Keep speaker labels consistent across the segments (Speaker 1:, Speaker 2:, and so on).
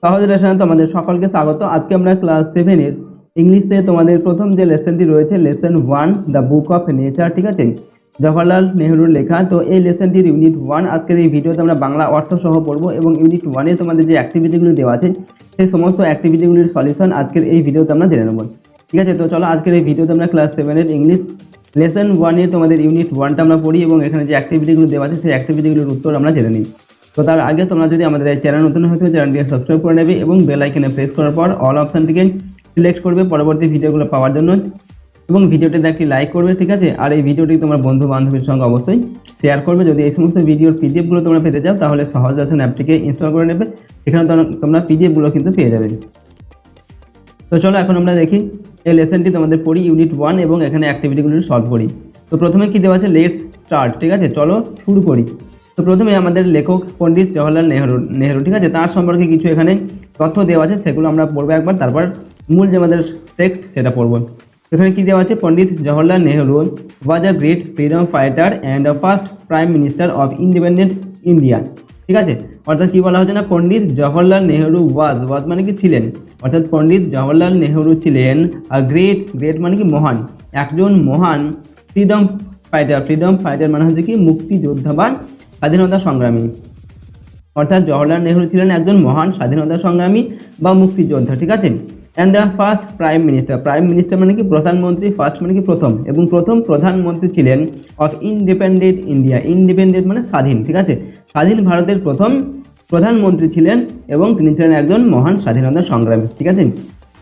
Speaker 1: সহজ লেসনে তোমাদের সকলকে স্বাগত। আজকে আমরা ক্লাস 7 এর ইংলিশে তোমাদের প্রথম যে লেসনটি রয়েছে lesson 1 the book of nature, ঠিক আছে, জওহরলাল নেহরুর লেখা। তো এই লেসনটির ইউনিট 1 আজকের এই ভিডিওতে আমরা বাংলা অর্থ সহ পড়বো এবং ইউনিট 1 এ তোমাদের যে অ্যাক্টিভিটিগুলি দেওয়া আছে সেই সমস্ত অ্যাক্টিভিটিগুলির সলিউশন আজকের এই ভিডিওতে আমরা জেনে নেব, ঠিক আছে। তো চলো আজকের এই ভিডিওতে আমরা ক্লাস 7 এর ইংলিশ লেসন 1 এর তোমাদের ইউনিট 1টা আমরা পড়ি এবং এখানে যে অ্যাক্টিভিটিগুলো দেওয়া আছে সেই অ্যাক্টিভিটিগুলির উত্তর আমরা জেনে নিই। তো তার আগে তোমরা যদি আমাদের এই চ্যানেল নতুন হয়ে থাকে চ্যানেলটিকে সাবস্ক্রাইব করে নেবে এবং বেল আইকনে প্রেস করার পর অল অপশনটিকে সিলেক্ট করবে পরবর্তী ভিডিওগুলো পাওয়ার জন্য এবং ভিডিওটিতে একটি লাইক করবে, ঠিক আছে। আর এই ভিডিওটি তোমার বন্ধু বান্ধবীর সঙ্গে অবশ্যই শেয়ার করবে। যদি এই সমস্ত ভিডিওর পিডিএফগুলো তোমরা পেতে চাও তাহলে সহজ লেসন অ্যাপটিকে ইনস্টল করে নেবে, সেখানে তোমরা পিডিএফগুলো কিন্তু পেয়ে যাবে। তো চলো এখন আমরা দেখি এই লেসনটি তোমাদের পড়ি ইউনিট 1 এবং এখানে অ্যাক্টিভিটিগুলো সলভ করি। তো প্রথমে কি দেওয়া আছে, লেটস স্টার্ট, ঠিক আছে, চলো শুরু করি। তো প্রথমে আমাদের লেখক পণ্ডিত জওহরলাল নেহরু, ঠিক আছে, তার সম্পর্কে কিছু এখানে তথ্য দেওয়া আছে, সেগুলো আমরা পড়বো একবার, তারপর মূল যে আমাদের টেক্সট সেটা পড়বো। এখানে কি দেওয়া আছে, Pandit Jawaharlal Nehru was a great freedom fighter and a first prime minister of independent India, ঠিক আছে। অর্থাৎ কি বলা হচ্ছে না, পণ্ডিত জওহরলাল নেহরু ওয়াজ মানে কি ছিলেন, অর্থাৎ পণ্ডিত জওহরলাল নেহরু ছিলেন আ গ্রেট মানে কি মহান, একজন মহান ফ্রিডম ফাইটার মানে হচ্ছে কি মুক্তিযোদ্ধা বা স্বাধীনতা সংগ্রামী। অর্থাৎ জওহরলাল নেহরু ছিলেন একজন মহান স্বাধীনতা সংগ্রামী বা মুক্তিযোদ্ধা, ঠিক আছে। And the first prime minister মানে কি প্রধানমন্ত্রী, ফার্স্ট মানে কি প্রথম, এবং প্রথম প্রধানমন্ত্রী ছিলেন অফ ইন্ডিপেন্ডেন্ট ইন্ডিয়া, ইন্ডিপেন্ডেন্ট মানে স্বাধীন, ঠিক আছে, স্বাধীন ভারতের প্রথম প্রধানমন্ত্রী ছিলেন এবং তিনি ছিলেন একজন মহান স্বাধীনতা সংগ্রামী, ঠিক আছে।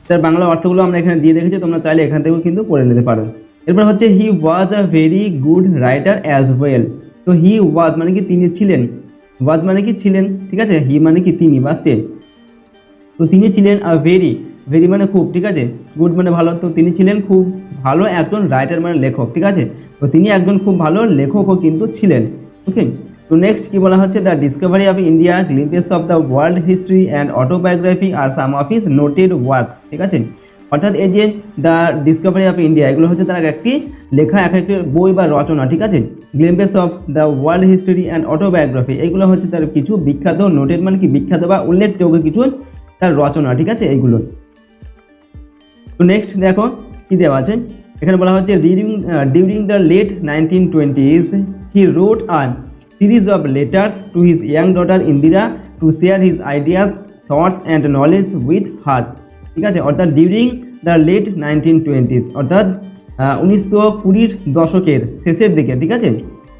Speaker 1: তার বাংলা অর্থগুলো আমরা এখানে দিয়ে রেখেছি, তোমরা চাইলে এখান থেকেও কিন্তু পড়ে নিতে পারো। এরপর হচ্ছে he was a very good writer as well. তো হি ওয়াজ মানে কি তিনি ছিলেন, ওয়াজ মানে কি ছিলেন, ঠিক আছে, হি মানে কি তিনি বা সে। তো তিনি ছিলেন আ ভেরি মানে খুব, ঠিক আছে, গুড মানে ভালো, তো তিনি ছিলেন খুব ভালো একজন রাইটার মানে লেখক, ঠিক আছে। তো তিনি একজন খুব ভালো লেখকও কিন্তু ছিলেন, ওকে। তো নেক্সট কি বলা হচ্ছে, the discovery of India, glimpses of the world history and autobiography আর some of his noted works, ঠিক আছে। অর্থাৎ এই যে দ্য ডিসকভারি অফ ইন্ডিয়া এগুলো হচ্ছে তার একটি লেখা, এক একটি বই বা রচনা, ঠিক আছে। Glimpse of the world history and autobiography এগুলো হচ্ছে তার কিছু বিখ্যাত নোটেড মানে কি বিখ্যাত বা উল্লেখযোগ্য কিছু তার রচনা, ঠিক আছে, এইগুলো। তো নেক্সট দেখো কি দেওয়া আছে, এখানে বলা হচ্ছে during the late 1920s he wrote a series of letters to his young daughter Indira to share his ideas, thoughts and knowledge with her, ঠিক আছে। অর্থাৎ ডিউরিং দ্য লেট 1920s অর্থাৎ 1920 দশকের শেষের দিকে, ঠিক আছে,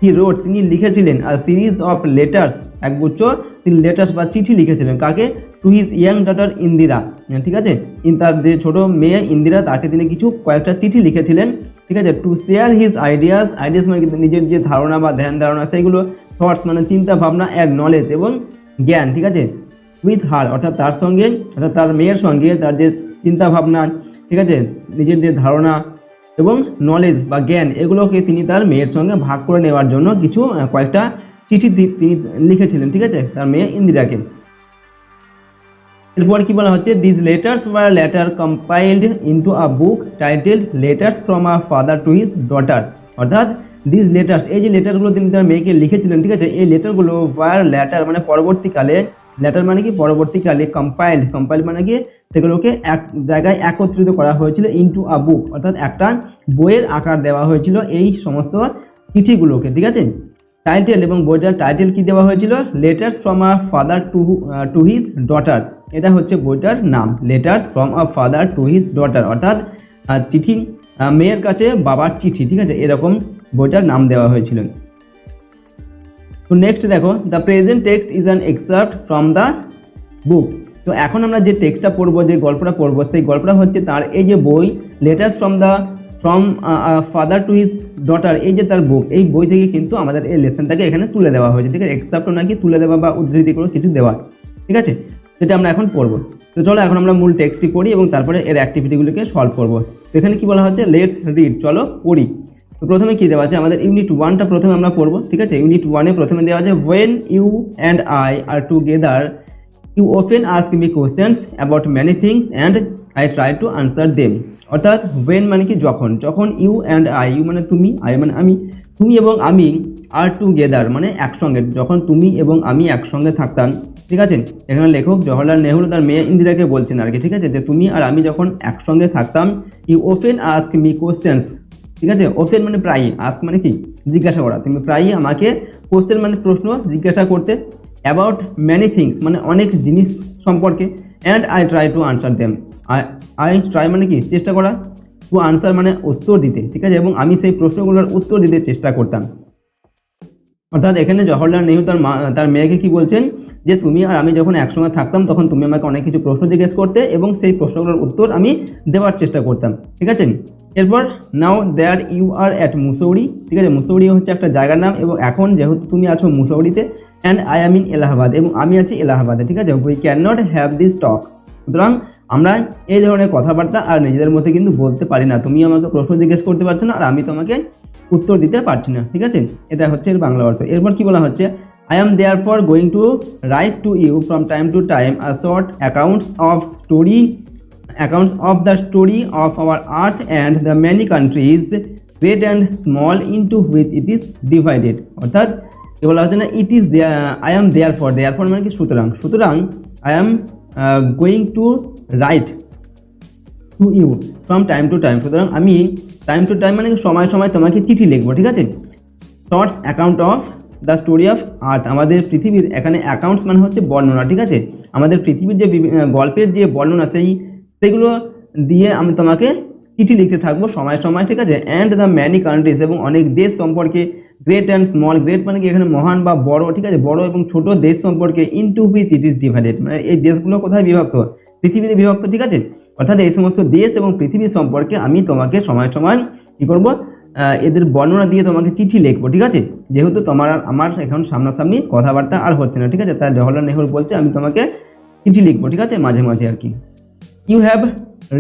Speaker 1: হি রোট তিনি লিখেছিলেন আ সিরিজ অফ লেটার্স একগুচ্ছ তিনি লেটার্স বা চিঠি লিখেছিলেন, কাকে, two his young daughter Indira, ঠিক আছে, তার যে ছোটো মেয়ে ইন্দিরা তাকে তিনি কয়েকটা চিঠি লিখেছিলেন, ঠিক আছে। টু শেয়ার হিজ আইডিয়াস মানে নিজের যে ধারণা বা ধ্যান ধারণা সেইগুলো, থটস মানে চিন্তা ভাবনা, অ্যান্ড নলেজ এবং জ্ঞান, ঠিক আছে, উইথ হার অর্থাৎ তার সঙ্গে, অর্থাৎ তার মেয়ের সঙ্গে তার যে চিন্তা ভাবনা, ঠিক আছে, নিজের যে ধারণা এবং নলেজ বা জ্ঞান এগুলোকে তিনি তার মেয়ের সঙ্গে ভাগ করে নেওয়ার জন্য কিছু কয়েকটা চিঠি তিনি লিখেছিলেন, ঠিক আছে, তার মেয়ে ইন্দিরাকে। এরপর কি বলা হচ্ছে, this letters were letter compiled into a book titled letters from a father to his daughter. অর্থাৎ দিস লেটার্স এই যে লেটারগুলো তিনি তার মেয়েকে লিখেছিলেন, ঠিক আছে, এই লেটারগুলো ওয়ার লেটার মানে পরবর্তীকালে, লেটার মানে কি পরবর্তীকালে, কম্পাইল মানে কি সেগুলোকে এক জায়গায় একত্রিত করা হয়েছিল, ইনটু আ বুক অর্থাৎ একটা বইয়ের আকার দেওয়া হয়েছিল এই সমস্ত চিঠিগুলোকে, ঠিক আছে। টাইটেল এবং বইটার টাইটেল কি দেওয়া হয়েছিল, letters from a father to his daughter, এটা হচ্ছে বইটার নাম, letters from a father to his daughter অর্থাৎ চিঠি মেয়ের কাছে বাবার চিঠি, ঠিক আছে, এরকম বইটার নাম দেওয়া হয়েছিল। তো নেক্সট দেখো, the present text is an excerpt from the book. তো এখন আমরা যে টেক্সটটা পড়বো, যে গল্পটা পড়বো, সেই গল্পটা হচ্ছে তার এই যে বই letters from father to his daughter, এই যে তার বুক, এই বই থেকে কিন্তু আমাদের এই লেসনটাকে এখানে তুলে দেওয়া হয়েছে, ঠিক আছে, এক্সাপ্ট নাকি তুলে দেওয়া বা উদ্ধৃতি করে কিছু দেওয়া, ঠিক আছে, যেটা আমরা এখন পড়বো। তো চলো এখন আমরা মূল টেক্সটটি পড়ি এবং তারপরে এর অ্যাক্টিভিটিগুলোকে সলভ করবো। তো এখানে কি বলা হচ্ছে, লেটস রিড, চলো পড়ি। তো প্রথমে কি দেওয়া আছে, আমাদের ইউনিট 1টা প্রথমে আমরা পড়বো, ঠিক আছে। ইউনিট 1-এ প্রথমে দেওয়া আছে, when you and I are together you often ask me questions about many things and I try to answer them। অর্থাৎ when মানে কি যখন, ইউ অ্যান্ড আই, ইউ মানে তুমি, আই মানে আমি, তুমি এবং আমি আর টুগেদার মানে একসঙ্গে, যখন তুমি এবং আমি একসঙ্গে থাকতাম, ঠিক আছে। এখানে লেখক জওহরলাল নেহরু তার মেয়ে ইন্দিরাকে বলছেন আর কি, ঠিক আছে, যে তুমি আর আমি যখন একসঙ্গে থাকতাম, you often ask me questions, ঠিক আছে। ওফেন মানে প্রায়ই, আস্ক মানে কি জিজ্ঞাসা করা, তুমি প্রায়ই আমাকে কোশ্চেন মানে প্রশ্ন জিজ্ঞাসা করতে, অ্যাবাউট ম্যানি থিংস মানে অনেক জিনিস সম্পর্কে, and I try to answer them, I try মানে কি চেষ্টা করা, টু আনসার মানে উত্তর দিতে, ঠিক আছে, এবং আমি সেই প্রশ্নগুলোর উত্তর দিতে চেষ্টা করতাম। অর্থাৎ এখানে জওহরলাল নেহরু তার মেয়েকে কি বলছেন, যে তুমি আর আমি যখন একসঙ্গে থাকতাম তখন তুমি আমাকে অনেক কিছু প্রশ্ন জিজ্ঞেস করতে এবং সেই প্রশ্নগুলোর উত্তর আমি দেওয়ার চেষ্টা করতাম, ঠিক আছে। এরপর now that you are at Mussoorie, ঠিক আছে, মুসৌরি হচ্ছে একটা জায়গার নাম, এবং এখন যেহেতু তুমি আছো মুসৌরিতে, and I am in Allahabad, এবং আমি আছি এলাহাবাদে, ঠিক আছে। We can not have this talk, সুতরাং আমরা এই ধরনের কথাবার্তা আর নিজেদের মধ্যে কিন্তু বলতে পারি না, তুমি আমাকে প্রশ্ন জিজ্ঞেস করতে পারছো না আর আমি তোমাকে উত্তর দিতে পারছি না, ঠিক আছে। এটা হচ্ছে এর বাংলা অর্থ। এরপর কি বলা হচ্ছে, I am there for going to write to you from time to time a short accounts of the story of our earth and the many countries great and small into which it is divided. অর্থাৎ কি বলা হচ্ছে না, it is I am there for মানে কি সুতরাং I am going to write to you from time to time, সুতরাং আমি টাইম টু টাইম মানে সময় সময় তোমাকে চিঠি লিখবো, ঠিক আছে। Shorts account of the story of earth, আমাদের পৃথিবীর, এখানে অ্যাকাউন্টস মানে হচ্ছে বর্ণনা, ঠিক আছে, আমাদের পৃথিবীর যে গল্পের যে বর্ণনা সেগুলো দিয়ে আমি তোমাকে চিঠি লিখতে থাকবো সময় সময়, ঠিক আছে। অ্যান্ড দ্য ম্যানি কান্ট্রিজ, এবং অনেক দেশ সম্পর্কে, গ্রেট অ্যান্ড স্মল, গ্রেট মানে কি এখানে মহান বা বড়, ঠিক আছে, বড় এবং ছোট দেশ সম্পর্কে, into which it is divided মানে এই দেশগুলো কোথায় বিভক্ত, পৃথিবীতে বিভক্ত, ঠিক আছে। অর্থাৎ এই সমস্ত দেশ এবং পৃথিবী সম্পর্কে আমি তোমাকে সময় সময় কী করবো, এদের বর্ণনা দিয়ে তোমাকে চিঠি লিখবো, ঠিক আছে। যেহেতু তোমার আর আমার এখন সামনাসামনি কথাবার্তা আর হচ্ছে না, ঠিক আছে, তাই জওহরলাল নেহরু বলছে আমি তোমাকে চিঠি লিখবো, ঠিক আছে, মাঝে মাঝে আর কি। You have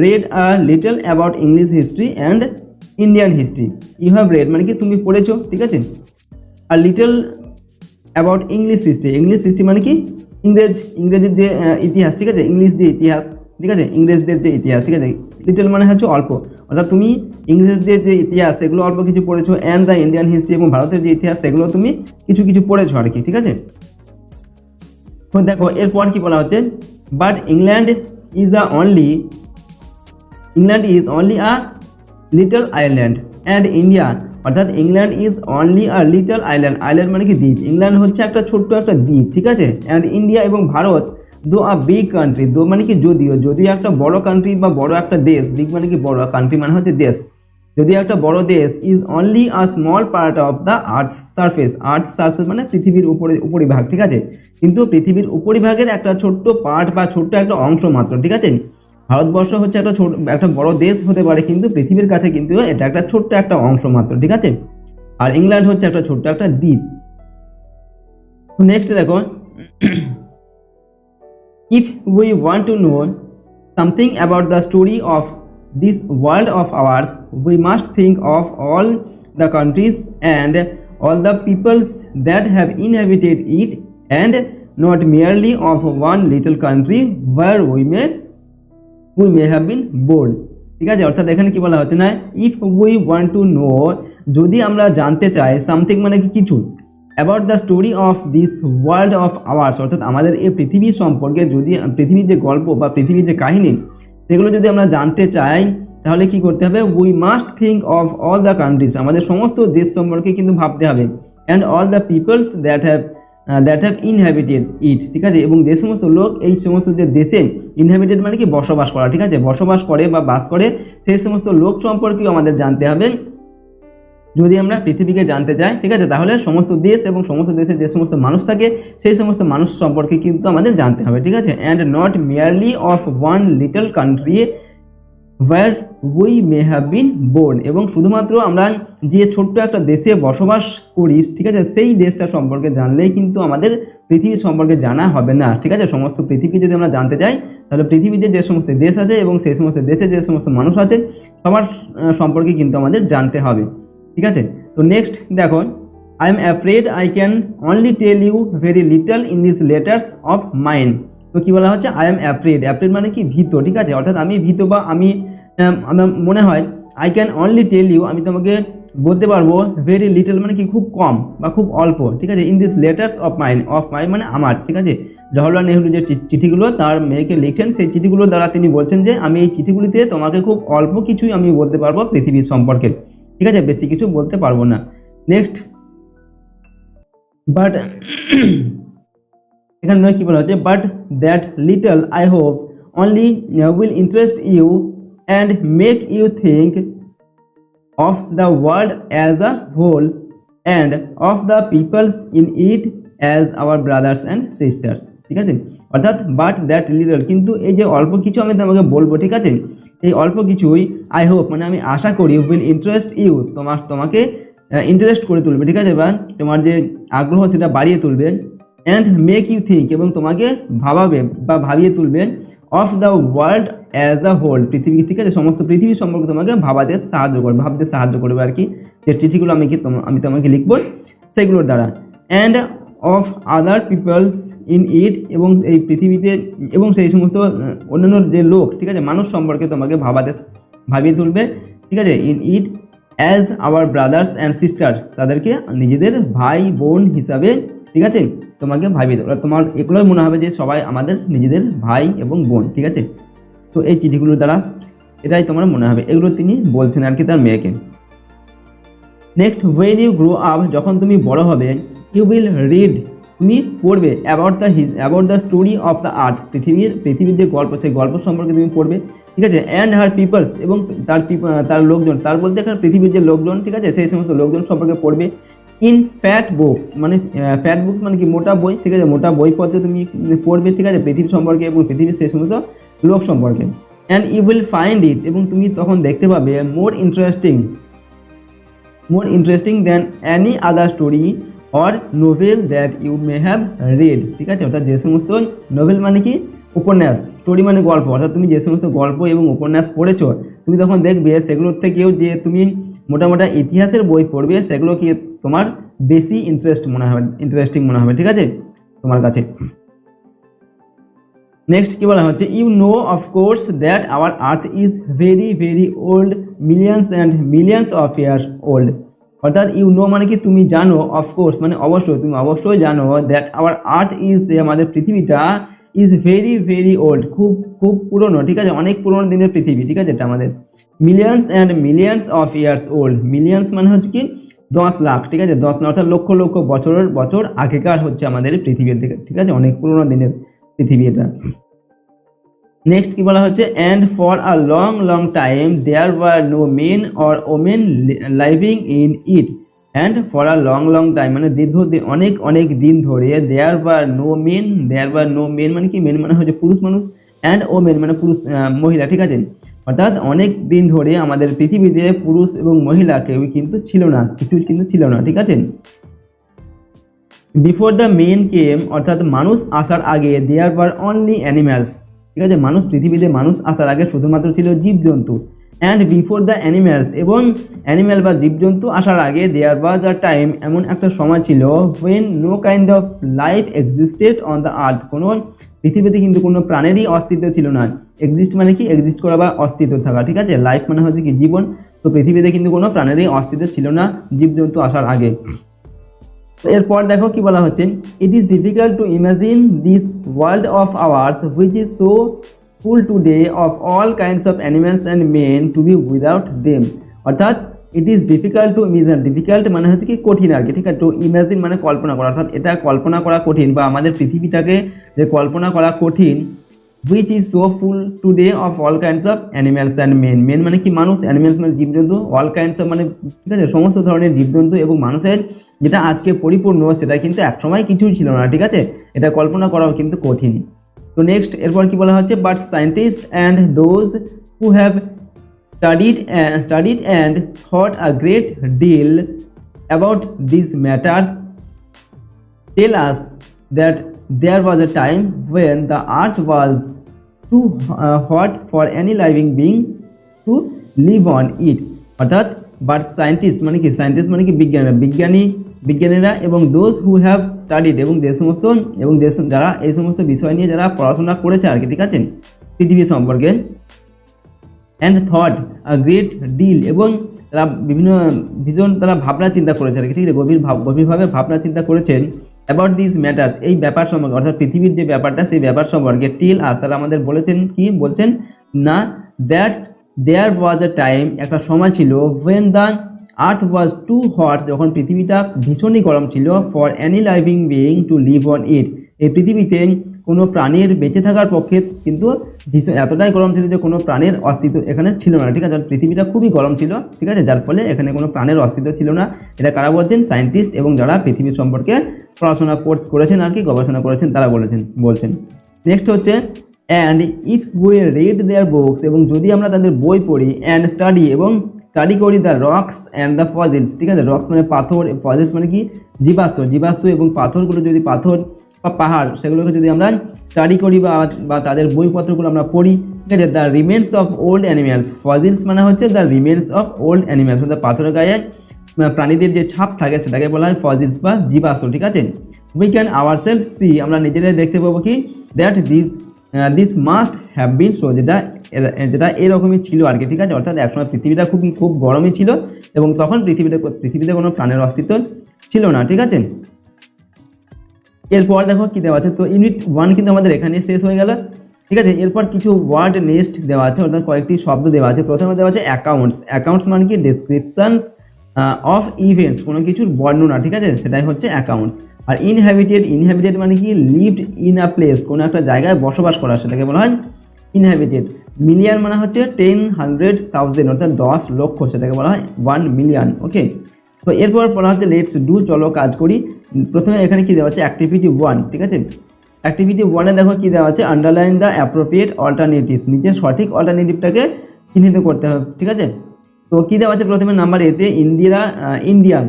Speaker 1: read a little about English history and Indian history, you have read মানে কি তুমি পড়েছো, ঠিক আছে। আর লিটল অ্যাবাউট ইংলিশ হিস্ট্রি মানে কি ইংরেজির যে ইতিহাস, ঠিক আছে, ইংলিশ যে ইতিহাস, ঠিক আছে, ইংরেজদের যে ইতিহাস, ঠিক আছে। লিটল মানে হচ্ছে অল্প, অর্থাৎ তুমি ইংরেজদের যে ইতিহাস সেগুলো অল্প কিছু পড়েছো, অ্যান্ড দ্য ইন্ডিয়ান হিস্ট্রি এবং ভারতের যে ইতিহাস সেগুলো তুমি কিছু কিছু পড়েছো আর কি, ঠিক আছে। তো দেখো এরপর কি বলা হচ্ছে, but England is only a little island and India, অর্থাৎ England is only a little island মানে কি দ্বীপ, ইংল্যান্ড হচ্ছে একটা ছোট্ট একটা দ্বীপ, ঠিক আছে। অ্যান্ড ইন্ডিয়া এবং ভারত দো আ বিগ কান্ট্রি, দো মানে কি যদিও একটা বড় কান্ট্রি বা বড় একটা দেশ, বিগ মানে কি বড়, কান্ট্রি মানে হচ্ছে দেশ, যদিও একটা বড় দেশ, is only a small part of the earth surface মানে পৃথিবীর উপরিভাগ, ঠিক আছে, কিন্তু পৃথিবীর উপরিভাগের একটা ছোট্ট পার্ট বা ছোট্ট একটা অংশ মাত্র, ঠিক আছে। ভারতবর্ষ হচ্ছে একটা বড় দেশ হতে পারে, কিন্তু পৃথিবীর কাছে কিন্তু এটা একটা ছোট্ট একটা অংশ মাত্র, ঠিক আছে। আর ইংল্যান্ড হচ্ছে একটা ছোট্ট একটা দ্বীপ। নেক্সট দেখো, if we want to know something about the story of this world of ours, we must think of all the countries and all the peoples that have inhabited it, and not merely of one little country where we may have been born, ঠিক আছে। অর্থাৎ এখানে কি বলা হচ্ছে না, if we want to know, যদি আমরা জানতে চাই, সামথিং মানে কি কিছু, about the story of this world of hours, অর্থাৎ আমাদের এই পৃথিবী সম্পর্কে, যদি পৃথিবীর যে গল্প বা পৃথিবীর যে কাহিনী সেগুলো যদি আমরা জানতে চাই, তাহলে কি করতে হবে, we must think of all the countries, আমাদের সমস্ত দেশ সম্পর্কে কিন্তু ভাবতে হবে, and all the peoples that have inhabited it, ঠিক আছে, এবং যে সমস্ত লোক এই সমস্ত যে দেশে, ইনহ্যাবিটেড মানে কি বসবাস করা, ঠিক আছে, বসবাস করে বা বাস করে, সেই সমস্ত লোক সম্পর্কেও আমাদের জানতে হবে যদি আমরা পৃথিবীকে জানতে চাই, ঠিক আছে। তাহলে সমস্ত দেশ এবং সমস্ত দেশে যে সমস্ত মানুষ থাকে সেই সমস্ত মানুষ সম্পর্কে কিন্তু আমাদের জানতে হবে, ঠিক আছে। And not merely of one little country where we may have been born, এবং শুধুমাত্র আমরা যে ছোট্ট একটা দেশে বসবাস করি, ঠিক আছে, সেই দেশটা সম্পর্কে জানলেই কিন্তু আমাদের পৃথিবী সম্পর্কে জানা হবে না, ঠিক আছে। সমস্ত পৃথিবী যদি আমরা জানতে চাই, তাহলে পৃথিবীতে যে সমস্ত দেশ আছে এবং সেই সমস্ত দেশে যে সমস্ত মানুষ আছে সবার সম্পর্কে কিন্তু আমাদের জানতে হবে, ঠিক আছে। তো নেক্সট দেখো, I am afraid I can only tell you very little in this letters of mine. তো কী বলা হচ্ছে, আই এম অ্যাফ্রেড মানে কি ভীত, ঠিক আছে, অর্থাৎ আমি ভীত বা আমার মনে হয়, I can only tell you, আমি তোমাকে বলতে পারবো ভেরি লিটল মানে কি খুব কম বা খুব অল্প, ঠিক আছে। In this letters of my মানে আমার, ঠিক আছে। জওহরলাল নেহরু যে চিঠিগুলো তার মেয়েকে লিখছেন, সেই চিঠিগুলো দ্বারা তিনি বলছেন যে আমি এই চিঠিগুলিতে তোমাকে খুব অল্প কিছুই আমি বলতে পারবো পৃথিবীর সম্পর্কে, ঠিক আছে, বেশি কিছু বলতে পারবো না। নেক্সট, বাট এখানে কি বলা হচ্ছে, but that little I hope only will interest you and make you think of the world as a whole and of the peoples in it as our brothers and sisters, ঠিক আছে। অর্থাৎ but that little, কিন্তু এই যে অল্প কিছু আমি তোমাকে বলবো, ঠিক আছে, এই অল্প কিছুই আই হোপ মানে আমি আশা করি উইল ইন্টারেস্ট ইউ তোমাকে ইন্টারেস্ট করে তুলবে, ঠিক আছে, বা তোমার যে আগ্রহ সেটা বাড়িয়ে তুলবে, অ্যান্ড মেক ইউ থিঙ্ক এবং তোমাকে ভাবাবে বা ভাবিয়ে তুলবে, of the world as a whole পৃথিবী, ঠিক আছে, সমস্ত পৃথিবীর সম্পর্কে তোমাকে ভাবতে সাহায্য করবে আর কি, যে চিঠিগুলো আমি তোমাকে লিখবো সেগুলোর দ্বারা, and of other peoples in it এবং এই পৃথিবীতে এবং সেই সমস্ত অন্যান্য যে লোক, ঠিক আছে, মানুষ সম্পর্কে তোমাকে ভাবিয়ে তুলবে, ঠিক আছে, in it as our brothers and sister, তাদেরকে নিজেদের ভাই বোন হিসাবে, ঠিক আছে, তোমাকে ভাবিয়ে দেবো। তোমার এগুলোই মনে হবে যে সবাই আমাদের নিজেদের ভাই এবং বোন, ঠিক আছে। তো এই চিঠিগুলোর দ্বারা এটাই তোমার মনে হবে, এগুলো তিনি বলছেন আর কি তার মেয়েকে। Next, when you grow up, যখন তুমি বড় হবে, ইউ উইল রিড, তুমি পড়বে about the story of the earth, পৃথিবীর যে গল্প, সেই গল্প সম্পর্কে তুমি পড়বে, ঠিক আছে, অ্যান্ড হার পিপলস এবং তার লোকজন, তার বলতে এখানে পৃথিবীর যে লোকজন, ঠিক আছে, সেই সমস্ত লোকজন সম্পর্কে পড়বে। ইন ফ্যাট বুকস মানে কি মোটা বই, ঠিক আছে, মোটা বইপত্রে তুমি পড়বে, ঠিক আছে, পৃথিবী সম্পর্কে এবং পৃথিবীর সেই সমস্ত লোক সম্পর্কে। And you will find it এবং তুমি তখন দেখতে পাবে more interesting than any other story or novel that you may have read, ঠিক আছে। অর্থাৎ যে সমস্ত নোভেল মানে কি উপন্যাস, স্টোরি মানে গল্প, অর্থাৎ তুমি যে সমস্ত গল্প এবং উপন্যাস পড়েছো তুমি তখন দেখবে সেগুলোর থেকেও যে তুমি মোটামোটা ইতিহাসের বই পড়বে সেগুলো কি তোমার বেশি ইন্টারেস্টিং মনে হবে, ঠিক আছে, তোমার কাছে। নেক্সট কি বলা হচ্ছে, you know of course that our earth is very very old, millions and millions of years old. অর্থাৎ ইউ নো মানে কি তুমি জানো, অফকোর্স মানে অবশ্যই, তুমি অবশ্যই জানো, দ্যাট আওয়ার আর্থ ইজ, আমাদের পৃথিবীটা, ইজ ভেরি ভেরি ওল্ড, খুব খুব পুরনো, ঠিক আছে, অনেক পুরনো দিনের পৃথিবী, ঠিক আছে, এটা আমাদের। Millions and millions of years old, millions মানে হচ্ছে কি 10 লাখ, ঠিক আছে, 10 লাখ অর্থাৎ লক্ষ লক্ষ বছর আগেকার হচ্ছে আমাদের পৃথিবী, ঠিক আছে, অনেক পুরনো দিনের পৃথিবী এটা। নেক্সট কি বলা হচ্ছে, and for a long long time there were no men or women living in it, and for a long long time মানে অনেক দিন ধরে, দেয়ার ওয়ার নো মেন মানে কি, মেন মানে হচ্ছে পুরুষ মানুষ, অ্যান্ড ওমেন মানে মহিলা, ঠিক আছে, অর্থাৎ অনেক দিন ধরে আমাদের পৃথিবীতে পুরুষ এবং মহিলা কেউ কিন্তু ছিল না, ঠিক আছে। বিফোর দ্য মেন কেম অর্থাৎ মানুষ আসার আগে, দেয়ার ওয়ার অনলি অ্যানিম্যালস, ঠিক আছে, পৃথিবীতে মানুষ আসার আগে শুধুমাত্র ছিল জীবজন্তু। অ্যান্ড বিফোর দ্য অ্যানিম্যালস এবং অ্যানিম্যাল বা জীবজন্তু আসার আগে, দেয়ার ওয়াজ আ টাইম এমন একটা সময় ছিল, when no kind of life existed on the earth, কোনো পৃথিবীতে কিন্তু কোনো প্রাণেরই অস্তিত্ব ছিল না। এক্সিস্ট মানে কি এক্সিস্ট করা বা অস্তিত্ব থাকা, ঠিক আছে, লাইফ মানে হচ্ছে কি জীবন, তো পৃথিবীতে কিন্তু কোনো প্রাণেরই অস্তিত্ব ছিল না জীবজন্তু আসার আগে। এরপর দেখো কি বলা হচ্ছে, it is difficult to imagine this world of ours which is so full today of all kinds of animals and men to be without them. অর্থাৎ it is difficult to imagine, difficult মানে হচ্ছে কি কঠিন আর কি, ঠিক আছে, two imagine মানে কল্পনা করা, অর্থাৎ এটা কল্পনা করা কঠিন বা আমাদের পৃথিবীটাকে যে কল্পনা করা কঠিন, which is so full today of all kinds of animals and men মানে কি মানুষ, অ্যানিমেলস মানে জীবজন্তু, অল কাইন্ডস অফ মানে ঠিক আছে সমস্ত ধরনের জীবজন্তু এবং মানুষের যেটা আজকে পরিপূর্ণ সেটা কিন্তু একসময় কিছুই ছিল না, ঠিক আছে, এটা কল্পনা করাও কিন্তু কঠিন। তো নেক্সট এরপর কি বলা হচ্ছে, but scientist and those who have studied and thought a great deal about these matters tell us that there was a time when the earth was too hot for any living being to live on it। অর্থাৎ but scientist মানে কি বিজ্ঞানীরা এবং those who have studied এবং যারা এই সমস্ত বিষয় নিয়ে যারা পড়াশোনা করেছে আর কি, ঠিক আছে, পৃথিবী সম্পর্কে, and thought a great deal এবং তারা বিভিন্ন ভীষণ তারা ভাবনা চিন্তা করেছে আর কি, ঠিক আছে, গভীরভাবে ভাবনা চিন্তা করেছেন অ্যাবাউট দিস ম্যাটার্স, এই ব্যাপার সম্পর্কে, অর্থাৎ পৃথিবীর যে ব্যাপারটা সেই ব্যাপার সম্পর্কে। টিল আস, তারা আমাদের বলেছেন কি বলছেন না, that there was A time, একটা সময় ছিল, when the earth was too hot, যখন পৃথিবীটা ভীষণই গরম ছিল, for any living being to live on it, এই পৃথিবীতে কোনো প্রাণীর বেঁচে থাকার পক্ষে কিন্তু ভীষণ এতটাই গরম ছিল যে কোনো প্রাণের অস্তিত্ব এখানে ছিল না, ঠিক আছে, পৃথিবীটা খুবই গরম ছিল, ঠিক আছে, যার ফলে এখানে কোনো প্রাণের অস্তিত্ব ছিল না। এটা কারা বলছেন? সায়েন্টিস্ট এবং যারা পৃথিবী সম্পর্কে পড়াশোনা করেছেন আর কি, গবেষণা করেছেন, তারা বলছেন। নেক্সট হচ্ছে and if we read their books, এবং যদি আমরা তাদের বই পড়ি, অ্যান্ড স্টাডি করি the rocks and the fossils, ঠিক আছে, রক্স মানে পাথর, ফজিলস মানে কি জীবাশ্ম এবং পাথরগুলো, যদি পাথর বা পাহাড় সেগুলোকে যদি আমরা স্টাডি করি বা তাদের বইপত্রগুলো আমরা পড়ি, ঠিক আছে, the remains of old animals, fossils মানে হচ্ছে the remains of old animals, অর্থাৎ পাথরের গায়ে প্রাণীদের যে ছাপ থাকে সেটাকে বলা হয় ফজিলস বা জীবাশ্ম, ঠিক আছে। উই ক্যান আওয়ারসেলফ সি, আমরা নিজেরাই দেখতে পাবো কি, that this must have been, so যেটা এরকমই ছিল আর কি, ঠিক আছে, অর্থাৎ একসময় পৃথিবীটা খুব গরমই ছিল এবং তখন পৃথিবীতে কোনো প্রাণের অস্তিত্ব ছিল না, ঠিক আছে। এরপর দেখো কি দেওয়া আছে, তো ইউনিট 1 কিন্তু আমাদের এখানে শেষ হয়ে গেল, ঠিক আছে। এরপর কিছু ওয়ার্ড নেক্সট দেওয়া আছে, অর্থাৎ কয়েকটি শব্দ দেওয়া আছে। প্রথমে দেওয়া আছে অ্যাকাউন্টস মানে কি ডেসক্রিপশনস অফ ইভেন্টস, কোনো কিছুর বর্ণনা, ঠিক আছে, সেটাই হচ্ছে অ্যাকাউন্টস। আর ইনহ্যাবিটেড মানে কি লিভড ইন আ প্লেস, কোনো একটা জায়গায় বসবাস করা, সেটাকে বলা হয় ইনহ্যাবিটেড। মিলিয়ন মানে হচ্ছে 10,100,000, অর্থাৎ 10 লক্ষ, সেটাকে বলা হয় 1 মিলিয়ন, ওকে। তো এরপর বলা হচ্ছে লেটস ডু, চলো কাজ করি। প্রথমে এখানে কি দেওয়া আছে, অ্যাক্টিভিটি 1, ঠিক আছে। অ্যাক্টিভিটি 1-এ দেখো কি দেওয়া আছে, আন্ডারলাইন দ্য অ্যাপ্রোপ্রিয়েট অল্টারনেটিভস, নিচে সঠিক অল্টারনেটিভটাকে চিহ্নিত করতে হবে, ঠিক আছে। তো কি দেওয়া আছে প্রথমে নাম্বার এতে, India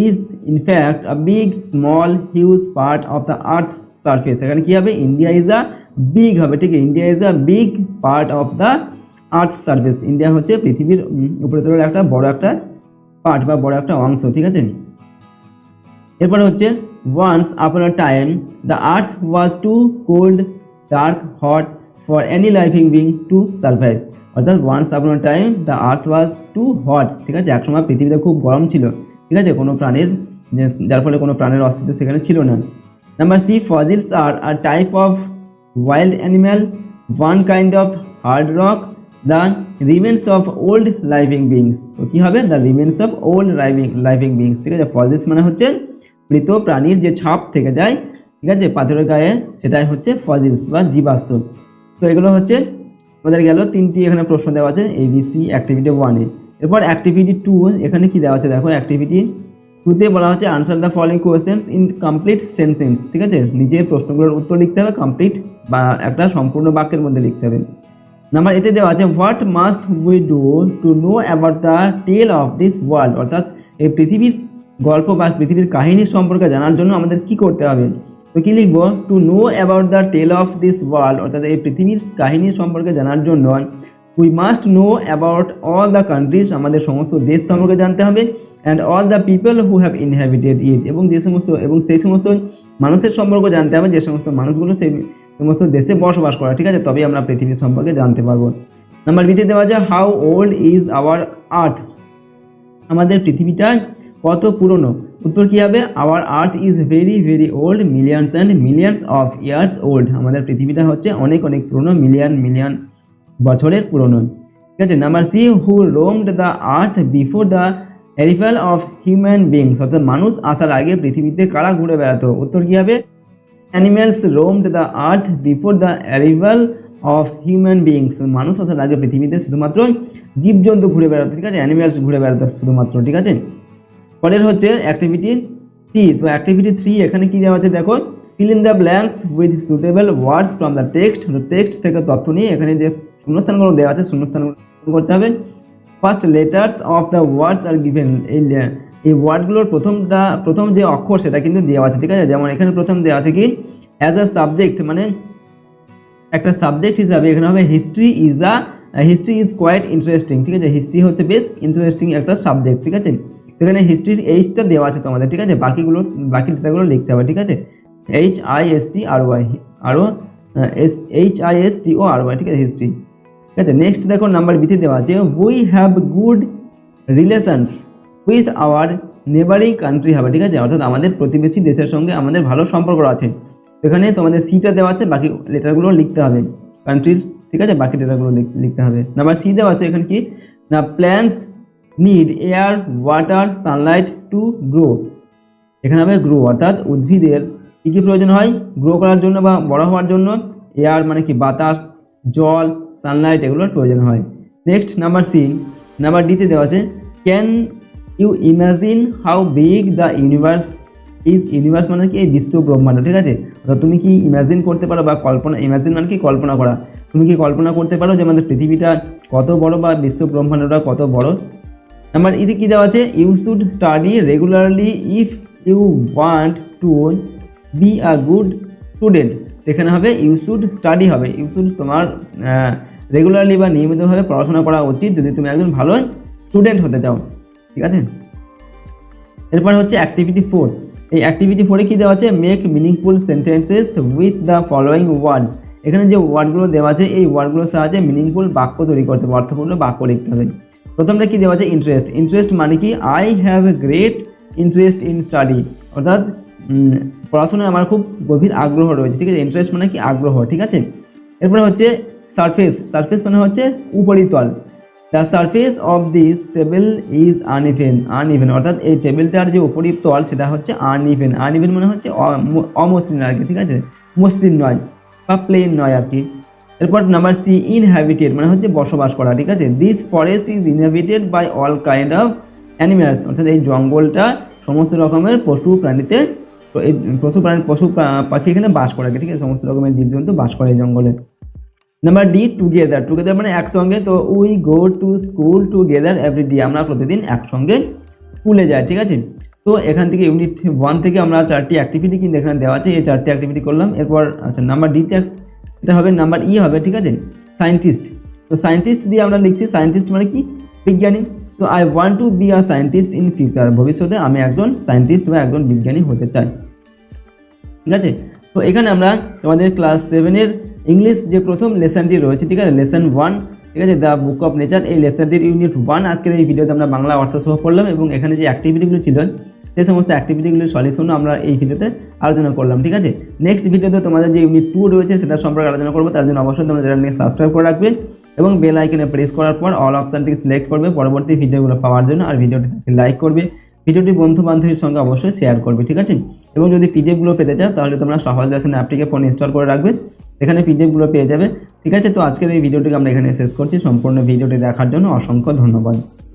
Speaker 1: is in fact a big small huge part of the earth surface, এখানে কী হবে, ইন্ডিয়া ইজ আ বিগ হবে, ঠিক আছে, India is a big part of the earth surface, India হচ্ছে পৃথিবীর উপরে তলার একটা বড় একটা পার্ট বা বড় একটা অংশ, ঠিক আছে। এরপরে হচ্ছে once upon a time the earth was too cold dark hot for any living being to survive, অর্থাৎ once upon a time the earth was too hot, ঠিক আছে, একসময় পৃথিবীটা খুব গরম ছিল, ঠিক আছে, কোনো প্রাণীর যার ফলে কোনো প্রাণের অস্তিত্ব সেখানে ছিল না। Number C, fossils are a type of wild animal, one kind of hard rock, the remains of old living beings, তো কী হবে, the remains of old living beings, ঠিক আছে। ফজিলস মানে হচ্ছে মৃত প্রাণীর যে ছাপ থেকে যায়, ঠিক আছে, পাথরের গায়ে, সেটাই হচ্ছে ফজিলস বা জীবাশ্ম। তো এগুলো হচ্ছে আমাদের গেল 3টি এখানে প্রশ্ন দেওয়া আছে ABC অ্যাক্টিভিটি 1-এ। এরপর অ্যাক্টিভিটি 2, এখানে কি দেওয়া আছে দেখো, অ্যাক্টিভিটি 2-তে বলা হচ্ছে answer the following questions in complete sentence, ঠিক আছে, নিজের প্রশ্নগুলোর উত্তর লিখতে হবে কমপ্লিট বা একটা সম্পূর্ণ বাক্যের মধ্যে লিখতে হবে। নাম্বার এতে দেওয়া আছে what must we do to know about the tale of this world, অর্থাৎ এই পৃথিবীর গল্প বা পৃথিবীর কাহিনী সম্পর্কে জানার জন্য আমাদের কি করতে হবে। তো কী লিখবো, to know about the tale of this world, অর্থাৎ এই পৃথিবীর কাহিনী সম্পর্কে জানার জন্য we must know about all the countries, আমাদের সমস্ত দেশ সম্পর্কে জানতে হবে, and all the people who have inhabited it, এবং সেই সমস্ত মানুষের সম্পর্কে জানতে হবে যে সমস্ত মানুষগুলো সেই সমস্ত দেশে বসবাস করে, ঠিক আছে, তবেই আমরা পৃথিবীর সম্পর্কে জানতে পারবো। নাম্বার বিতে দেওয়া যায় how old is our earth, আমাদের পৃথিবীটা কত পুরনো। উত্তর কী হবে, our earth is very very old, millions and millions of years old, আমাদের পৃথিবীটা হচ্ছে অনেক অনেক পুরনো, মিলিয়ন বছরের পুরনো, ঠিক আছে। Number C, who roamed the earth before the arrival of human beings, অর্থাৎ মানুষ আসার আগে পৃথিবীতে কারা ঘুরে বেড়াতো। উত্তর কী হবে, animals roamed the earth before the arrival of human beings, মানুষ আসার আগে পৃথিবীতে শুধুমাত্র জীবজন্তু ঘুরে বেড়াতো, ঠিক আছে, অ্যানিম্যালস ঘুরে বেড়াতো শুধুমাত্র, ঠিক আছে। পরের হচ্ছে অ্যাক্টিভিটি 3, তো অ্যাক্টিভিটি 3 এখানে কী দেওয়া আছে দেখো, fill in the blanks with suitable words from the text থেকে তথ্য নিয়ে এখানে যে শূন্যস্থানগুলো দেওয়া আছে শূন্যস্থানগুলো করতে হবে। First letters of the words are given, এই ওয়ার্ডগুলোর প্রথম যে অক্ষর সেটা কিন্তু দেওয়া আছে, ঠিক আছে। যেমন এখানে প্রথম দেওয়া আছে কি অ্যাজ আ সাবজেক্ট, মানে একটা সাবজেক্ট হিসাবে এখানে হবে হিস্ট্রি ইজ কোয়াইট ইন্টারেস্টিং, ঠিক আছে, হিস্ট্রি হচ্ছে বেশ ইন্টারেস্টিং একটা সাবজেক্ট, ঠিক আছে। সেখানে হিস্ট্রির এইচটা দেওয়া আছে তোমাদের, ঠিক আছে, বাকি ডেটাগুলো লিখতে হবে, ঠিক আছে, HISTRY আরও HISTORY, ঠিক আছে, হিস্ট্রি, ঠিক আছে। নেক্সট দেখো নাম্বার বিতে দেওয়া আছে we have good relations with our neighbouring country হবে, ঠিক আছে, অর্থাৎ আমাদের প্রতিবেশী দেশের সঙ্গে আমাদের ভালো সম্পর্ক আছে। এখানে তোমাদের সিটা দেওয়া আছে, বাকি লেটারগুলো লিখতে হবে কান্ট্রির, ঠিক আছে, বাকি লেটারগুলো লিখতে হবে। নাম্বার সি দেওয়া আছে এখানে কি না, plants need air water sunlight to grow. এখানে হবে গ্রো, অর্থাৎ উদ্ভিদের কী কী প্রয়োজন হয় গ্রো করার জন্য বা বড় হওয়ার জন্য? এয়ার মানে কি বাতাস, জল, সানলাইট এগুলোর প্রয়োজন হয়। নেক্সট নাম্বার সি, নাম্বার ডিতে দেওয়া আছে can you imagine how big the universe is. Universe মানে কি এই বিশ্ব ব্রহ্মাণ্ড, ঠিক আছে, অর্থাৎ তুমি কি ইমাজিন করতে পারো বা কল্পনা, ইমাজিন মানে কি কল্পনা করা, তুমি কি কল্পনা করতে পারো যে আমাদের পৃথিবীটা কত বড় বা বিশ্ব ব্রহ্মাণ্ডটা কত বড়? নাম্বার ইতে কী দেওয়া আছে, you should study regularly if you want to be a good student. এখানে হবে ইউ শুড স্টাডি হবে, ইউ শুড তোমার রেগুলারলি বা নিয়মিতভাবে পড়াশোনা করা উচিত যদি তুমি একজন ভালো স্টুডেন্ট হতে চাও, ঠিক আছে। এরপর হচ্ছে অ্যাক্টিভিটি 4। এই অ্যাক্টিভিটি 4-এ কী দেওয়া আছে, make meaningful sentences with the following words. এখানে যে ওয়ার্ডগুলো দেওয়া আছে এই ওয়ার্ডগুলোর সাহায্যে মিনিংফুল বাক্য তৈরি করতে হবে, অর্থপূর্ণ বাক্য লিখতে হবে। প্রথমটা কী দেওয়া আছে, ইন্টারেস্ট। ইন্টারেস্ট মানে কি I have a great interest in study, অর্থাৎ পড়াশোনায় আমার খুব গভীর আগ্রহ রয়েছে, ঠিক আছে, ইন্টারেস্ট মানে কি আগ্রহ, ঠিক আছে। এরপরে হচ্ছে সারফেস। সারফেস মানে হচ্ছে উপরিতল। The surface of this table is uneven. Uneven অর্থাৎ এই টেবিলটার যে উপরিতল সেটা হচ্ছে আনইভেন। আনইভেন মানে হচ্ছে অমসৃণ আর কি, ঠিক আছে, মসৃণ নয় বা প্লেন নয় আর কি। এরপর নাম্বার সি, ইনহ্যাবিটেড মানে হচ্ছে বসবাস করা, ঠিক আছে। This forest is inhabited by all kind of animals, অর্থাৎ এই জঙ্গলটা সমস্ত রকমের পশু প্রাণীতে, এই পশু পাখি এখানে বাস করে, ঠিক আছে, সমস্ত রকমের জীবজন্তু বাস করে এই জঙ্গলে। Number D, together. টুগেদার মানে একসঙ্গে, তো we go to school together every day, আমরা প্রতিদিন একসঙ্গে স্কুলে যাই, ঠিক আছে। তো এখান থেকে ইউনিট 1 থেকে আমরা 4টি অ্যাক্টিভিটি কিন্তু এখানে দেওয়া আছে, এই 4টি অ্যাক্টিভিটি করলাম। এরপর আচ্ছা নাম্বার ডিতে এটা হবে, নাম্বার ই হবে, ঠিক আছে, সায়েন্টিস্ট। তো সায়েন্টিস্ট দিয়ে আমরা লিখছি, সায়েন্টিস্ট মানে কি বিজ্ঞানী। তো I want to be a scientist in future, ভবিষ্যতে আমি একজন সায়েন্টিস্ট বা একজন বিজ্ঞানী হতে চাই, ঠিক আছে। তো এখানে আমরা তোমাদের ক্লাস 7-এর ইংলিশ যে প্রথম লেসনটি রয়েছে, ঠিক আছে, লেসন 1, ঠিক আছে, দ্য বুক অফ নেচার, এই লেসনটির ইউনিট 1 আজকের এই ভিডিওতে আমরা বাংলা অর্থ সহ করলাম এবং এখানে যে অ্যাক্টিভিটিগুলো ছিল সেই সমস্ত অ্যাক্টিভিটিগুলির সলিউশনও আমরা এই ভিডিওতে আলোচনা করলাম, ঠিক আছে। নেক্সট ভিডিওতে তোমাদের যে ইউনিট 2 রয়েছে সেটা সম্পর্কে আলোচনা করবো, তার জন্য অবশ্যই তোমরা চ্যানেলটিকে সাবস্ক্রাইব করে রাখবে এবং বেল আইকনে প্রেস করার পর অল অপশানটিকে সিলেক্ট করবে পরবর্তী ভিডিওগুলো পাওয়ার জন্য। আর ভিডিওটি লাইক করবে, ভিডিওটি বন্ধু বান্ধবীর সঙ্গে অবশ্যই শেয়ার করবে, ঠিক আছে। এবং যদি পিডিএফগুলো পেতে চাও তাহলে তোমরা সহজ লেসন অ্যাপটিকে ফোন ইনস্টল করে রাখবে, এখানে পিডিএফগুলো পেয়ে যাবে, ঠিক আছে। তো আজকের এই ভিডিওটিকে আমরা এখানে শেষ করছি। সম্পূর্ণ ভিডিওটি দেখার জন্য অসংখ্য ধন্যবাদ।